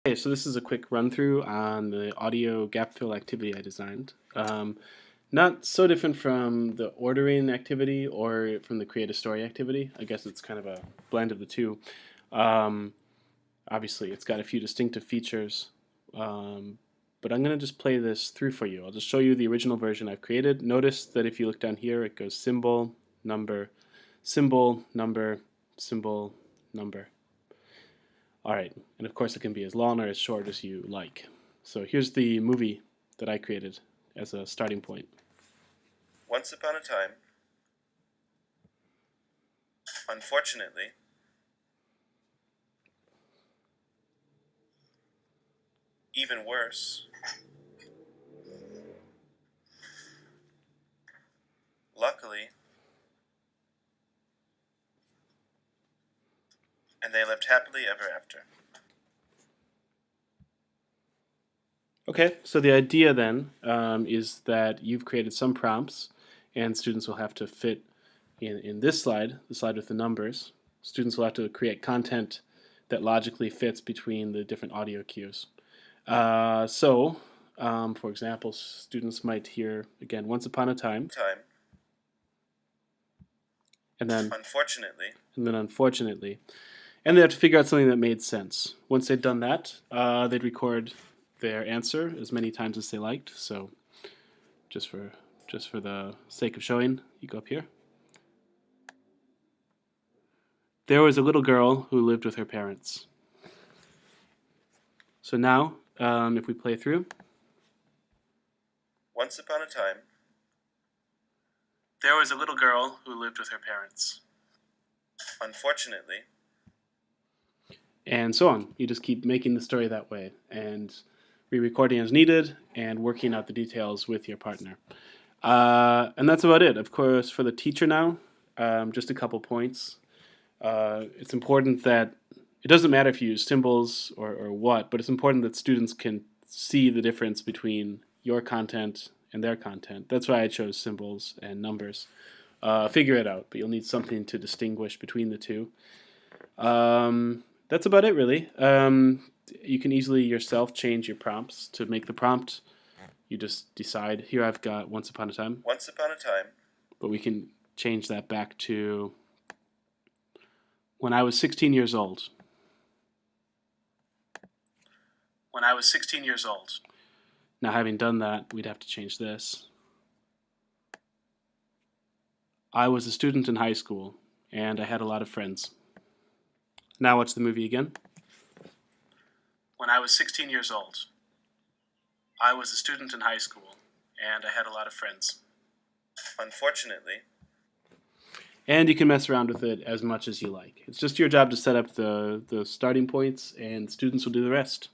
Okay, so this is a quick run through on the audio gap fill activity I designed. Not so different from the ordering activity or from the create a story activity. I guess it's kind of a blend of the two. Um, Obviously, it's got a few distinctive features, but I'm going to just play this through for you. I'll just show you the original version I've created. Notice that if you look down here, it goes symbol, number, symbol, number, symbol, number. All right, and of course it can be as long or as short as you like. So here's the movie that I created as a starting point. Once upon a time, unfortunately, even worse, luckily, and they lived happily ever after. Okay, so the idea then is that you've created some prompts, and students will have to fit in this slide, the slide with the numbers. Students will have to create content that logically fits between the different audio cues. For example, students might hear, again, once upon a time, and then unfortunately, and they have to figure out something that made sense. Once they've done that, they'd record their answer as many times as they liked. So just for the sake of showing, you go up here. There was a little girl who lived with her parents. So now, if we play through. Once upon a time, there was a little girl who lived with her parents. Unfortunately. And so on. You just keep making the story that way and re-recording as needed and working out the details with your partner. And that's about it. Of course, for the teacher now, just a couple points. It's important that it doesn't matter if you use symbols or what, but it's important that students can see the difference between your content and their content. That's why I chose symbols and numbers. Figure it out, but you'll need something to distinguish between the two. That's about it, really. You can easily yourself change your prompts. To make the prompt, you just decide, here I've got once upon a time. Once upon a time. But we can change that back to when I was 16 years old. When I was 16 years old. Now, having done that, we'd have to change this. I was a student in high school, and I had a lot of friends. Now watch the movie again. When I was 16 years old, I was a student in high school, and I had a lot of friends. Unfortunately. And you can mess around with it as much as you like. It's just your job to set up the starting points, and students will do the rest.